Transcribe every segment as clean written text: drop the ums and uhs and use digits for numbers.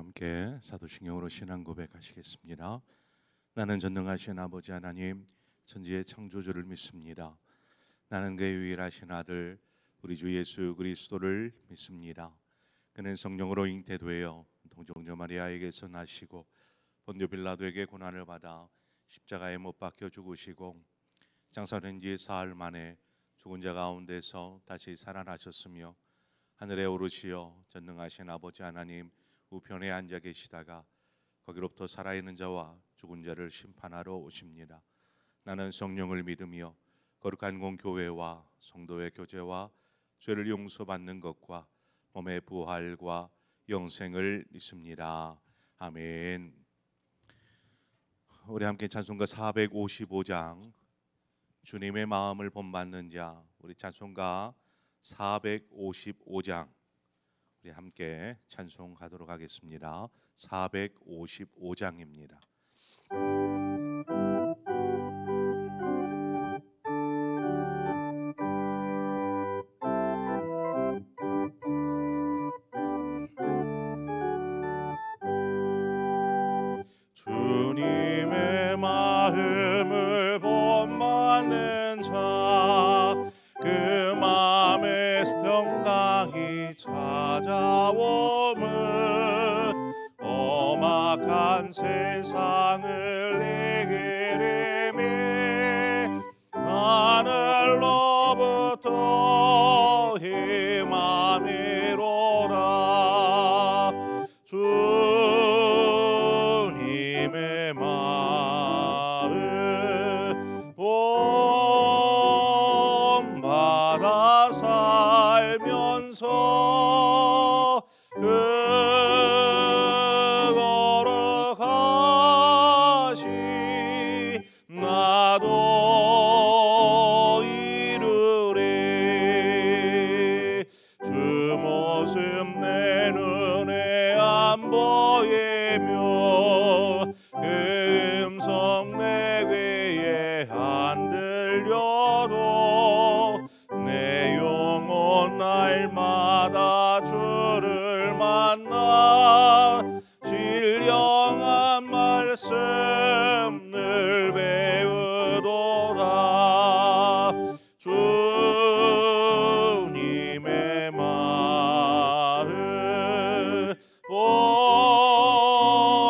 함께 사도신경으로 신앙 고백하시겠습니다. 나는 전능하신 아버지 하나님, 천지의 창조주를 믿습니다. 나는 그의 유일하신 아들 우리 주 예수 그리스도를 믿습니다. 그는 성령으로 잉태되어 동정녀 마리아에게서 나시고 본디오 빌라도에게 고난을 받아 십자가에 못 박혀 죽으시고 장사된 지 사흘 만에 죽은 자 가운데서 다시 살아나셨으며 하늘에 오르시어 전능하신 아버지 하나님 우편에 앉아 계시다가 거기로부터 살아있는 자와 죽은 자를 심판하러 오십니다. 나는 성령을 믿으며 거룩한 공교회와 성도의 교제와 죄를 용서받는 것과 몸의 부활과 영생을 믿습니다. 아멘. 우리 함께 찬송가 455장 주님의 마음을 본받는 자, 우리 찬송가 455장 우리 함께 찬송하도록 하겠습니다. 455장입니다. 주님의 마음을 본받는 자, 그 마음에 평강이 찾아오면 험악한 세상을 이기리니 하늘로부터 힘함이로다. 주님의 마음 본받아 살면서 거룩하시 나도 이루리. 주 모습 내 눈에 안 보이며 그 음성 내 귀에 안 들려도 내 영혼 날마다 주를 만나 신령한 말씀 늘 배우도다. 주님의 마음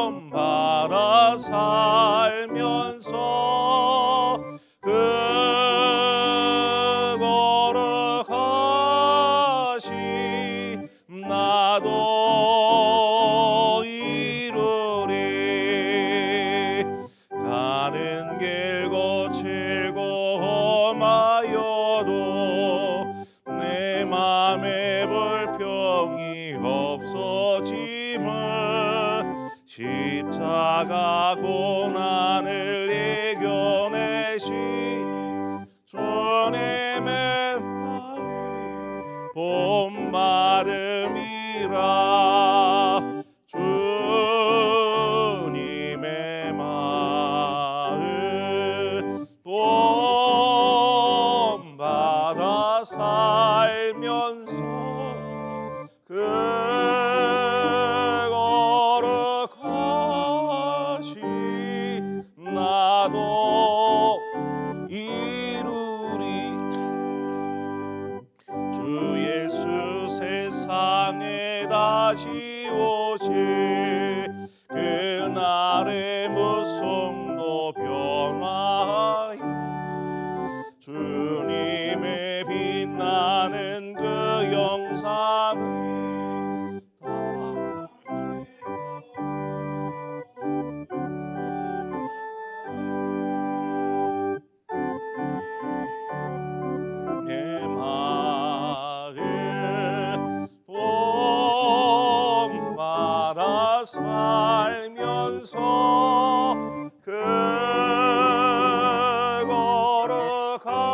본받아 살면서 거룩하시 나도 이루리. 가는 길 거칠고 험하여도 내 맘에 불평이 없어짐은 십자가 고난을 이겨내신 주님의 마음 본받음이라. 주님의 마음 본받아 살면서 거룩하시 나도 이루리. 주 예수 세상에 다시 오시 그날의 무성도 변화하여 주님의 빛나는 그 영상을 내 마음 본받아 살면서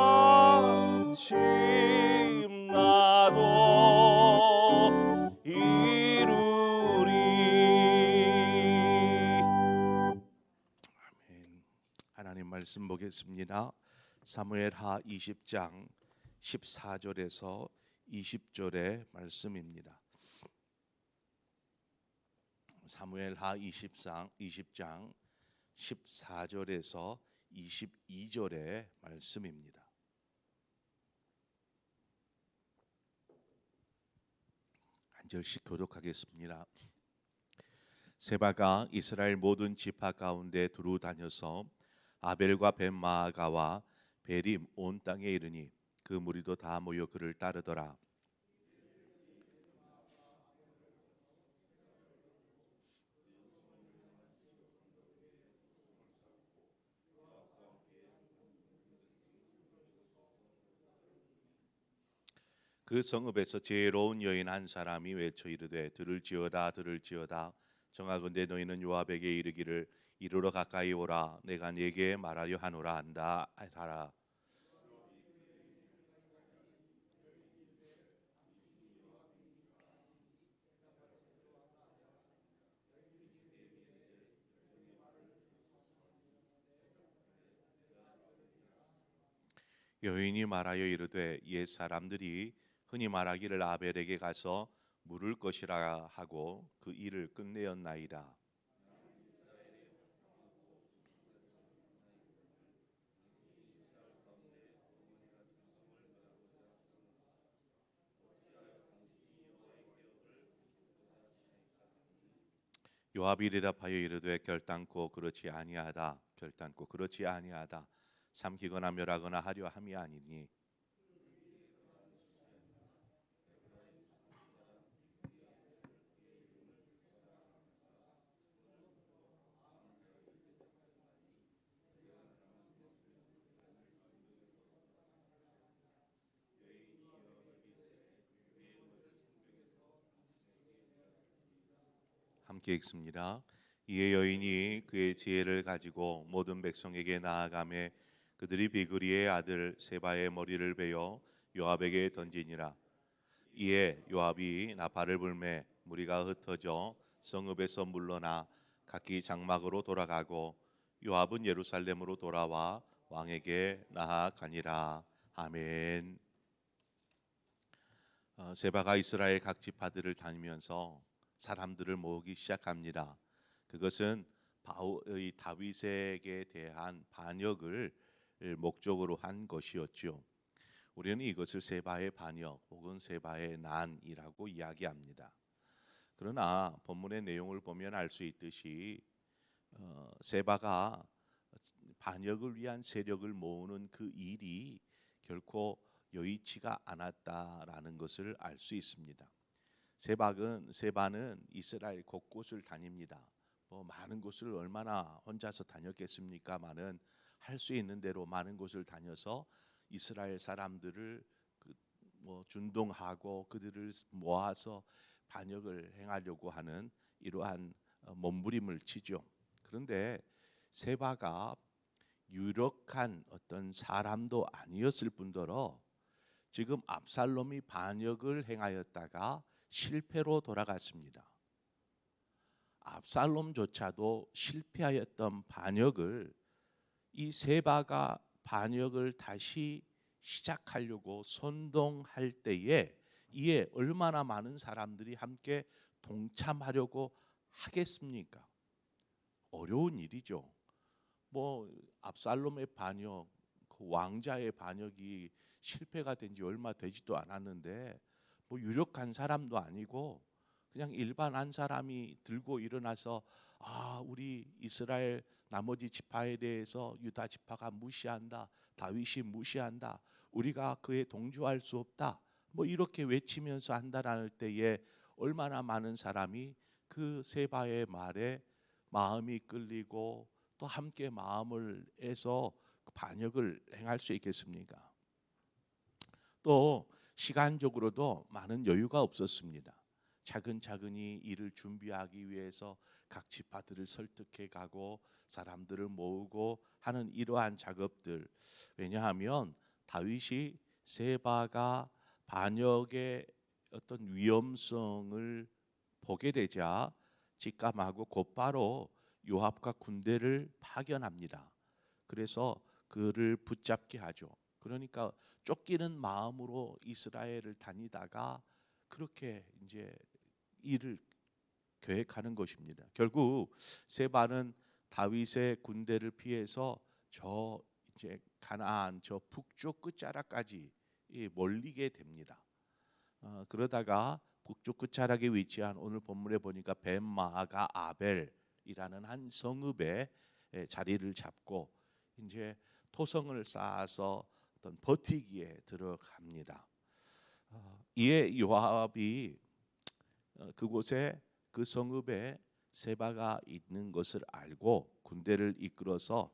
거룩하시 나도 이루리. 아멘. 하나님 말씀 보겠습니다. 사무엘하 20장 14절에서 20절의 말씀입니다. 사무엘하 20장 14절에서 22절의 말씀입니다. 한 절씩 교독하겠습니다. 세바가 이스라엘 모든 지파 가운데 두루 다녀서 아벨과 벳마아가와 베림 온 땅에 이르니 그 무리도 다 모여 그를 따르더라. 그 성읍에서 지혜로운 여인 한 사람이 외쳐 이르되 들을지어다 들을지어다 정하건대 너희는 요압에게 이르기를 이르러 가까이 오라 내가 네게 말하려 하노라 한다 하라. 여인이 말하여 이르되 옛 사람들이 흔히 말하기를 아벨에게 가서 물을 것이라 하고 그 일을 끝내었나이다. 요압이 대답하여 이르되 결단코 그렇지 아니하다 결단코 그렇지 아니하다 삼키거나 멸하거나 하려 함이 아니니 함께 읽습니다. 이에 여인이 그의 지혜를 가지고 모든 백성에게 나아가매 그들이 비그리의 아들 세바의 머리를 베어 요압에게 던지니라. 이에 요압이 나팔을 불매 무리가 흩어져 성읍에서 물러나 각기 장막으로 돌아가고 요압은 예루살렘으로 돌아와 왕에게 나아가니라. 아멘. 세바가 이스라엘 각 지파들을 다니면서 사람들을 모으기 시작합니다. 그것은 바울의 다윗에게 대한 반역을 목적으로 한 것이었죠. 우리는 이것을 세바의 반역 혹은 세바의 난이라고 이야기합니다. 그러나 본문의 내용을 보면 알 수 있듯이 세바가 반역을 위한 세력을 모으는 그 일이 결코 여의치가 않았다라는 것을 알 수 있습니다. 세바는 이스라엘 곳곳을 다닙니다. 많은 곳을 얼마나 혼자서 다녔겠습니까마는 할 수 있는 대로 많은 곳을 다녀서 이스라엘 사람들을 준동하고 그들을 모아서 반역을 행하려고 하는 이러한 몸부림을 치죠. 그런데 세바가 유력한 어떤 사람도 아니었을 뿐더러 지금 압살롬이 반역을 행하였다가 실패로 돌아갔습니다. 압살롬조차도 실패하였던 반역을 이 세바가 반역을 다시 시작하려고 선동할 때에 이에 얼마나 많은 사람들이 함께 동참하려고 하겠습니까? 어려운 일이죠. 압살롬의 반역, 그 왕자의 반역이 실패가 된 지 얼마 되지도 않았는데 유력한 사람도 아니고 그냥 일반한 사람이 들고 일어나서 우리 이스라엘 나머지 지파에 대해서 유다 지파가 무시한다, 다윗이 무시한다, 우리가 그에 동조할 수 없다, 이렇게 외치면서 한다라는 때에 얼마나 많은 사람이 그 세바의 말에 마음이 끌리고 또 함께 마음을 해서 반역을 행할 수 있겠습니까? 또 시간적으로도 많은 여유가 없었습니다. 차근차근히 일을 준비하기 위해서 각 지파들을 설득해 가고 사람들을 모으고 하는 이러한 작업들, 왜냐하면 다윗이 세바가 반역의 어떤 위험성을 보게 되자 직감하고 곧바로 요압과 군대를 파견합니다. 그래서 그를 붙잡게 하죠. 그러니까 쫓기는 마음으로 이스라엘을 다니다가 그렇게 이제 일을 계획하는 것입니다. 결국 세바는 다윗의 군대를 피해서 저 이제 가나안 저 북쪽 끝자락까지 몰리게 됩니다. 그러다가 북쪽 끝자락에 위치한 오늘 본문에 보니까 벤마가 아벨이라는 한 성읍에 자리를 잡고 이제 토성을 쌓아서 어떤 버티기에 들어갑니다. 이에 요압이 그곳에 그 성읍에 세바가 있는 것을 알고 군대를 이끌어서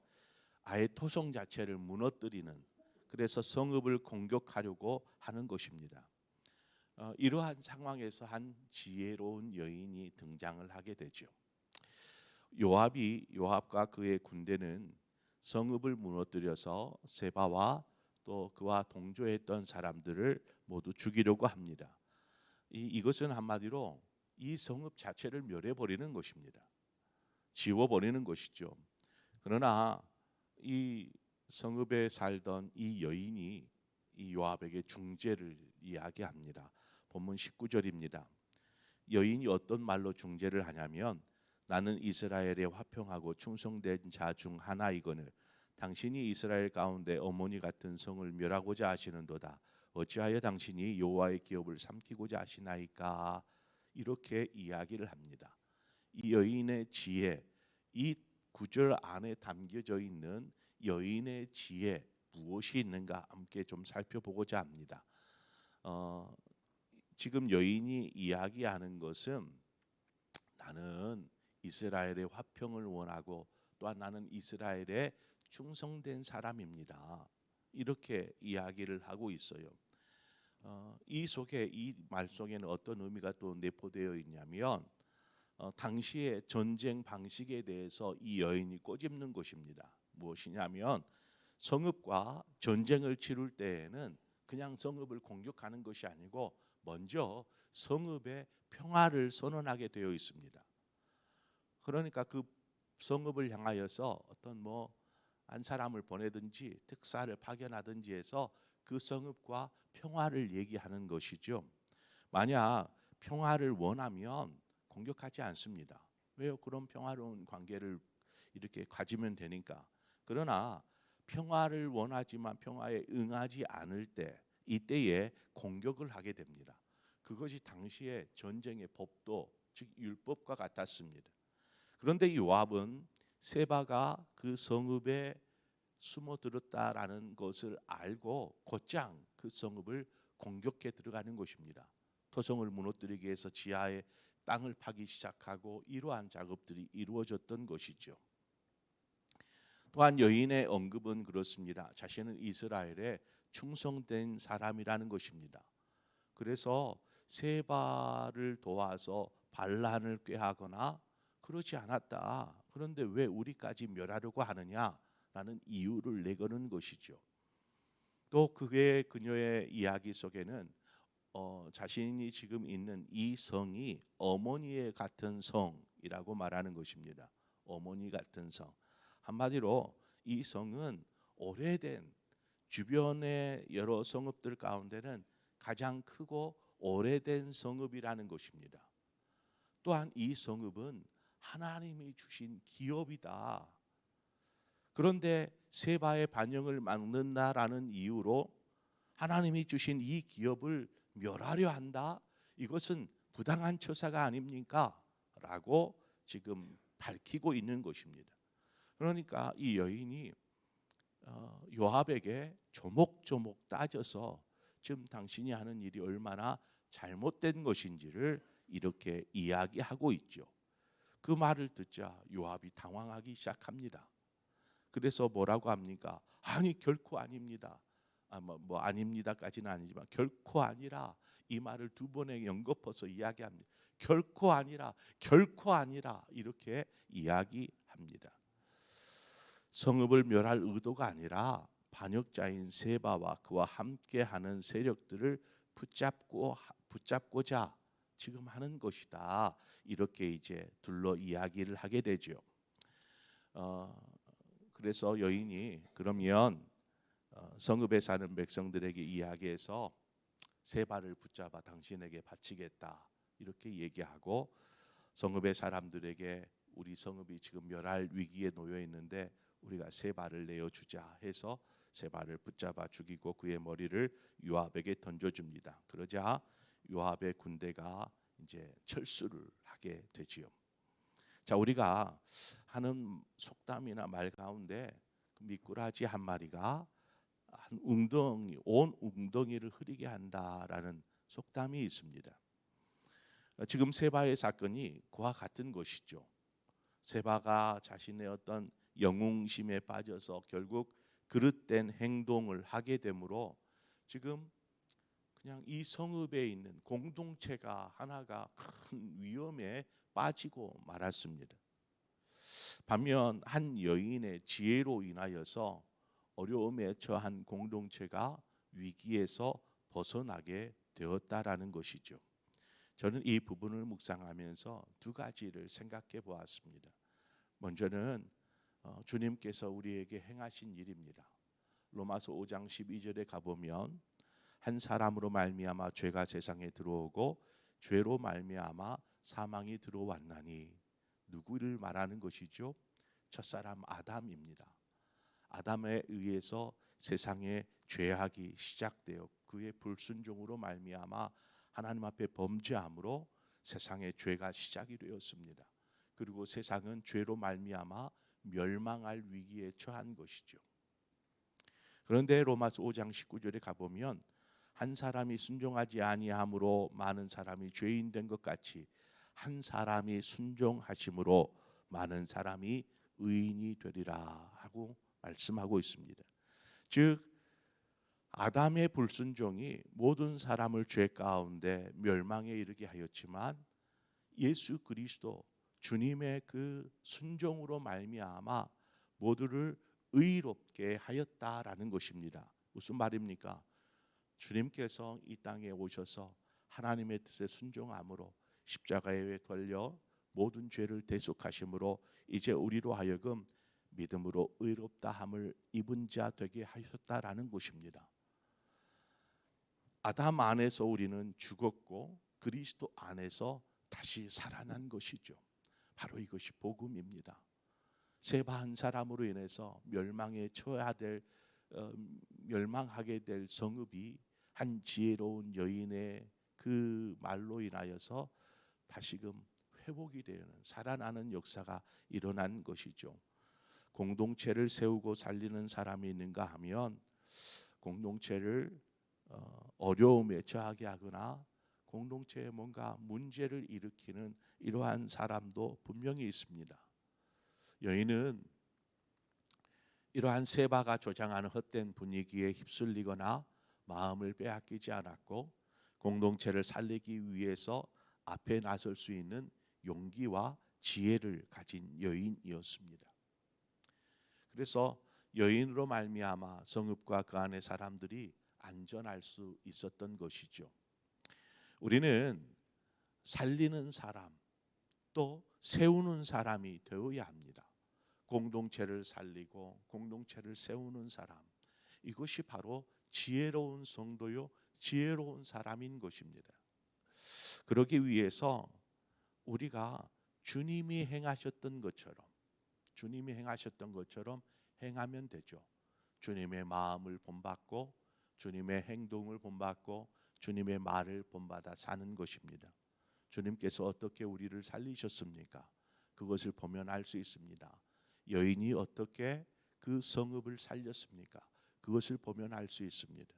아예 토성 자체를 무너뜨리는, 그래서 성읍을 공격하려고 하는 것입니다. 이러한 상황에서 한 지혜로운 여인이 등장을 하게 되죠. 요압과 그의 군대는 성읍을 무너뜨려서 세바와 또 그와 동조했던 사람들을 모두 죽이려고 합니다. 이것은 한마디로 이 성읍 자체를 멸해버리는 것입니다. 지워버리는 것이죠. 그러나 이 성읍에 살던 이 여인이 이 요압에게 중재를 이야기합니다. 본문 19절입니다. 여인이 어떤 말로 중재를 하냐면, 나는 이스라엘에 화평하고 충성된 자 중 하나이거늘 당신이 이스라엘 가운데 어머니 같은 성을 멸하고자 하시는도다. 어찌하여 당신이 여호와의 기업을 삼키고자 하시나이까? 이렇게 이야기를 합니다. 이 여인의 지혜, 이 구절 안에 담겨져 있는 여인의 지혜 무엇이 있는가 함께 좀 살펴보고자 합니다. 지금 여인이 이야기하는 것은 나는 이스라엘의 화평을 원하고 또한 나는 이스라엘에 충성된 사람입니다. 이렇게 이야기를 하고 있어요. 이 말 속에는 어떤 의미가 또 내포되어 있냐면 당시의 전쟁 방식에 대해서 이 여인이 꼬집는 것입니다. 무엇이냐면 성읍과 전쟁을 치룰 때에는 그냥 성읍을 공격하는 것이 아니고 먼저 성읍의 평화를 선언하게 되어 있습니다. 그러니까 그 성읍을 향하여서 어떤 한 사람을 보내든지 특사를 파견하든지 해서 그 성읍과 평화를 얘기하는 것이죠. 만약 평화를 원하면 공격하지 않습니다. 왜요? 그런 평화로운 관계를 이렇게 가지면 되니까. 그러나 평화를 원하지만 평화에 응하지 않을 때, 이때에 공격을 하게 됩니다. 그것이 당시의 전쟁의 법도, 즉 율법과 같았습니다. 그런데 요압은 세바가 그 성읍에 숨어들었다라는 것을 알고 곧장 그 성읍을 공격해 들어가는 것입니다. 토성을 무너뜨리기 위해서 지하에 땅을 파기 시작하고 이러한 작업들이 이루어졌던 것이죠. 또한 여인의 언급은 그렇습니다. 자신은 이스라엘에 충성된 사람이라는 것입니다. 그래서 세바를 도와서 반란을 꾀하거나 그렇지 않았다. 그런데 왜 우리까지 멸하려고 하느냐라는 이유를 내거는 것이죠. 또 그녀의 이야기 속에는 자신이 지금 있는 이 성이 어머니의 같은 성이라고 말하는 것입니다. 어머니 같은 성. 한마디로 이 성은 오래된, 주변의 여러 성읍들 가운데는 가장 크고 오래된 성읍이라는 것입니다. 또한 이 성읍은 하나님이 주신 기업이다. 그런데 세바의 반영을 막는다라는 이유로 하나님이 주신 이 기업을 멸하려 한다. 이것은 부당한 처사가 아닙니까? 라고 지금 밝히고 있는 것입니다. 그러니까 이 여인이 요압에게 조목조목 따져서 지금 당신이 하는 일이 얼마나 잘못된 것인지를 이렇게 이야기하고 있죠. 그 말을 듣자 요압이 당황하기 시작합니다. 그래서 뭐라고 합니까? 아니 결코 아닙니다. 아닙니다까지는 아니지만 결코 아니라, 이 말을 두 번에 연거퍼서 이야기합니다. 결코 아니라, 결코 아니라 이렇게 이야기합니다. 성읍을 멸할 의도가 아니라 반역자인 세바와 그와 함께하는 세력들을 붙잡고자 지금 하는 것이다. 이렇게 이제 둘러 이야기를 하게 되죠. 그래서 여인이 그러면 성읍에 사는 백성들에게 이야기해서 세바를 붙잡아 당신에게 바치겠다 이렇게 얘기하고 성읍의 사람들에게 우리 성읍이 지금 멸할 위기에 놓여 있는데 우리가 세 발을 내어 주자 해서 세 발을 붙잡아 죽이고 그의 머리를 요압에게 던져줍니다. 그러자 요압의 군대가 이제 철수를 하게 되지요. 자, 우리가 하는 속담이나 말 가운데 그 미꾸라지 한 마리가 한 웅덩이, 온 웅덩이를 흐리게 한다라는 속담이 있습니다. 지금 세바의 사건이 그와 같은 것이죠. 세바가 자신의 어떤 영웅심에 빠져서 결국 그릇된 행동을 하게 되므로 지금 그냥 이 성읍에 있는 공동체가 하나가 큰 위험에 빠지고 말았습니다. 반면 한 여인의 지혜로 인하여서 어려움에 처한 공동체가 위기에서 벗어나게 되었다라는 것이죠. 저는 이 부분을 묵상하면서 두 가지를 생각해 보았습니다. 먼저는 주님께서 우리에게 행하신 일입니다. 로마서 5장 12절에 가보면 한 사람으로 말미암아 죄가 세상에 들어오고 죄로 말미암아 사망이 들어왔나니, 누구를 말하는 것이죠? 첫사람 아담입니다. 아담에 의해서 세상에 죄악이 시작되어 그의 불순종으로 말미암아 하나님 앞에 범죄함으로 세상에 죄가 시작이 되었습니다. 그리고 세상은 죄로 말미암아 멸망할 위기에 처한 것이죠. 그런데 로마서 5장 19절에 가보면 한 사람이 순종하지 아니함으로 많은 사람이 죄인 된 것 같이 한 사람이 순종하심으로 많은 사람이 의인이 되리라 하고 말씀하고 있습니다. 즉 아담의 불순종이 모든 사람을 죄 가운데 멸망에 이르게 하였지만 예수 그리스도 주님의 그 순종으로 말미암아 모두를 의롭게 하였다라는 것입니다. 무슨 말입니까? 주님께서 이 땅에 오셔서 하나님의 뜻에 순종함으로 십자가에 걸려 모든 죄를 대속하심으로 이제 우리로 하여금 믿음으로 의롭다함을 입은 자 되게 하셨다라는 것입니다. 아담 안에서 우리는 죽었고 그리스도 안에서 다시 살아난 것이죠. 바로 이것이 복음입니다. 세바 한 사람으로 인해서 멸망하게 될 성읍이 한 지혜로운 여인의 그 말로 인하여서 다시금 회복이 되는 살아나는 역사가 일어난 것이죠. 공동체를 세우고 살리는 사람이 있는가 하면 공동체를 어려움에 처하게 하거나 공동체에 뭔가 문제를 일으키는 이러한 사람도 분명히 있습니다. 여인은 이러한 세바가 조장하는 헛된 분위기에 휩쓸리거나 마음을 빼앗기지 않았고 공동체를 살리기 위해서 앞에 나설 수 있는 용기와 지혜를 가진 여인이었습니다. 그래서 여인으로 말미암아 성읍과 그 안의 사람들이 안전할 수 있었던 것이죠. 우리는 살리는 사람 또 세우는 사람이 되어야 합니다. 공동체를 살리고 공동체를 세우는 사람, 이것이 바로 지혜로운 성도요 지혜로운 사람인 것입니다. 그러기 위해서 우리가 주님이 행하셨던 것처럼 행하면 되죠. 주님의 마음을 본받고 주님의 행동을 본받고 주님의 말을 본받아 사는 것입니다. 주님께서 어떻게 우리를 살리셨습니까? 그것을 보면 알 수 있습니다. 여인이 어떻게 그 성읍을 살렸습니까? 그것을 보면 알 수 있습니다.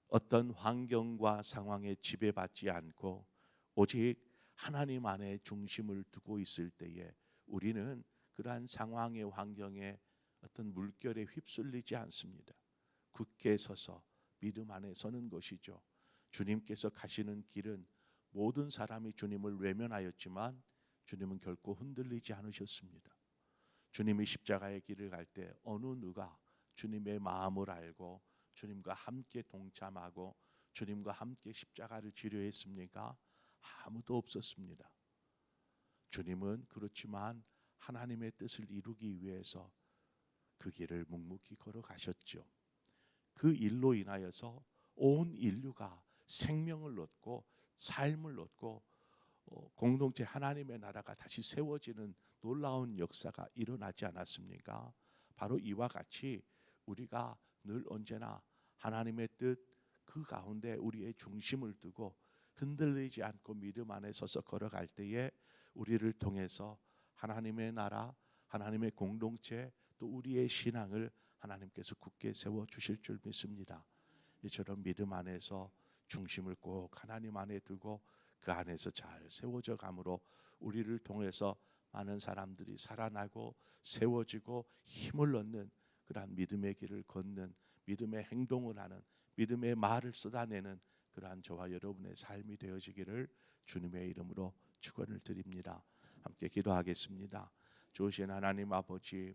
어떤 환경과 상황에 지배받지 않고 오직 하나님 안에 중심을 두고 있을 때에 우리는 그러한 상황의 환경에 어떤 물결에 휩쓸리지 않습니다. 굳게 서서 믿음 안에 서는 것이죠. 주님께서 가시는 길은 모든 사람이 주님을 외면하였지만 주님은 결코 흔들리지 않으셨습니다. 주님이 십자가의 길을 갈 때 어느 누가 주님의 마음을 알고 주님과 함께 동참하고 주님과 함께 십자가를 지려 했습니까? 아무도 없었습니다. 주님은 그렇지만 하나님의 뜻을 이루기 위해서 그 길을 묵묵히 걸어가셨죠. 그 일로 인하여서 온 인류가 생명을 얻고 삶을 얻고 공동체 하나님의 나라가 다시 세워지는 놀라운 역사가 일어나지 않았습니까? 바로 이와 같이 우리가 늘 언제나 하나님의 뜻 그 가운데 우리의 중심을 두고 흔들리지 않고 믿음 안에 서서 걸어갈 때에 우리를 통해서 하나님의 나라, 하나님의 공동체, 또 우리의 신앙을 하나님께서 굳게 세워 주실 줄 믿습니다. 이처럼 믿음 안에서 중심을 꼭 하나님 안에 두고 그 안에서 잘 세워져 감으로 우리를 통해서 많은 사람들이 살아나고 세워지고 힘을 얻는 그러한 믿음의 길을 걷는, 믿음의 행동을 하는, 믿음의 말을 쏟아내는 그러한 저와 여러분의 삶이 되어지기를 주님의 이름으로 축원을 드립니다. 함께 기도하겠습니다. 좋으신 하나님 아버지,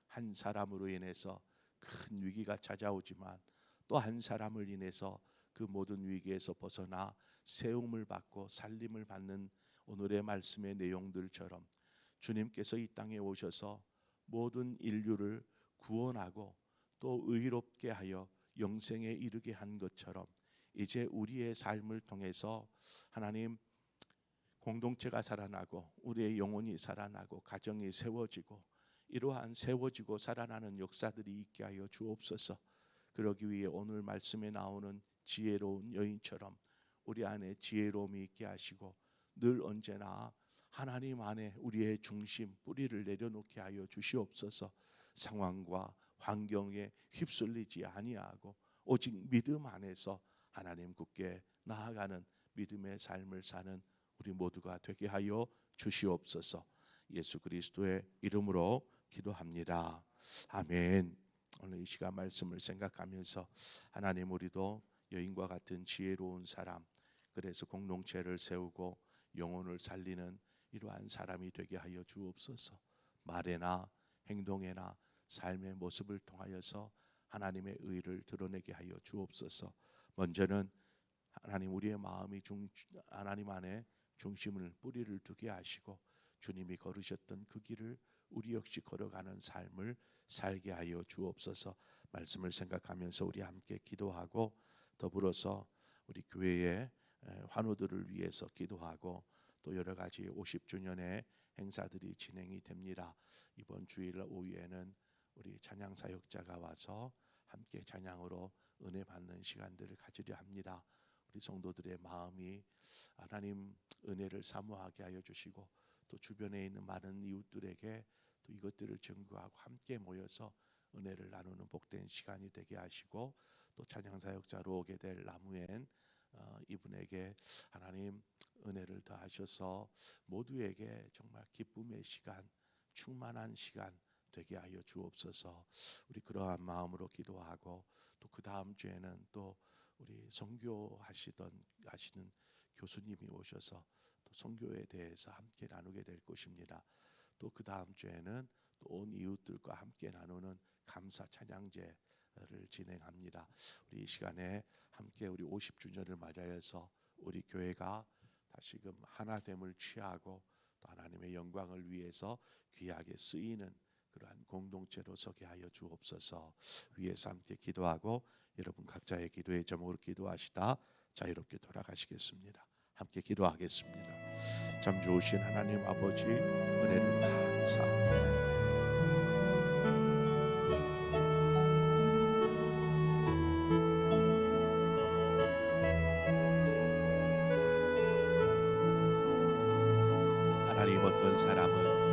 한 사람으로 인해서 큰 위기가 찾아오지만 또 한 사람을 인해서 그 모든 위기에서 벗어나 세움을 받고 살림을 받는 오늘의 말씀의 내용들처럼 주님께서 이 땅에 오셔서 모든 인류를 구원하고 또 의롭게 하여 영생에 이르게 한 것처럼 이제 우리의 삶을 통해서 하나님 공동체가 살아나고 우리의 영혼이 살아나고 가정이 세워지고 이러한 세워지고 살아나는 역사들이 있게 하여 주옵소서. 그러기 위해 오늘 말씀에 나오는 지혜로운 여인처럼 우리 안에 지혜로움이 있게 하시고 늘 언제나 하나님 안에 우리의 중심 뿌리를 내려놓게 하여 주시옵소서. 상황과 환경에 휩쓸리지 아니하고 오직 믿음 안에서 하나님 굳게 나아가는 믿음의 삶을 사는 우리 모두가 되게 하여 주시옵소서. 예수 그리스도의 이름으로 기도합니다. 아멘. 오늘 이 시간 말씀을 생각하면서 하나님, 우리도 여인과 같은 지혜로운 사람, 그래서 공동체를 세우고 영혼을 살리는 이러한 사람이 되게 하여 주옵소서. 말에나 행동에나 삶의 모습을 통하여서 하나님의 의를 드러내게 하여 주옵소서. 먼저는 하나님, 우리의 마음이 하나님 안에 중심을 뿌리를 두게 하시고 주님이 걸으셨던 그 길을 우리 역시 걸어가는 삶을 살게 하여 주옵소서. 말씀을 생각하면서 우리 함께 기도하고 더불어서 우리 교회의 환우들을 위해서 기도하고 또 여러 가지 50주년의 행사들이 진행이 됩니다. 이번 주일 오후에는 우리 찬양 사역자가 와서 함께 찬양으로 은혜 받는 시간들을 가지려 합니다. 우리 성도들의 마음이 하나님 은혜를 사모하게 하여 주시고 또 주변에 있는 많은 이웃들에게 또 이것들을 증거하고 함께 모여서 은혜를 나누는 복된 시간이 되게 하시고 또 찬양 사역자로 오게 될 라무엔 이분에게 하나님 은혜를 더하셔서 모두에게 정말 기쁨의 시간, 충만한 시간 되게 하여 주옵소서. 우리 그러한 마음으로 기도하고 또 그 다음 주에는 또 우리 하시는 교수님이 오셔서 또 선교에 대해서 함께 나누게 될 것입니다. 또 그 다음 주에는 또 온 이웃들과 함께 나누는 감사 찬양제를 진행합니다. 우리 이 시간에 함께 우리 50주년을 맞이해서 우리 교회가 다시금 하나됨을 취하고 또 하나님의 영광을 위해서 귀하게 쓰이는 그러한 공동체로 서게 하여 주옵소서. 위에서 함께 기도하고 여러분 각자의 기도의 제목으로 기도하시다 자유롭게 돌아가시겠습니다. 함께 기도하겠습니다. 참 좋으신 하나님 아버지, 은혜를 감사합니다. 하나님, 어떤 사람은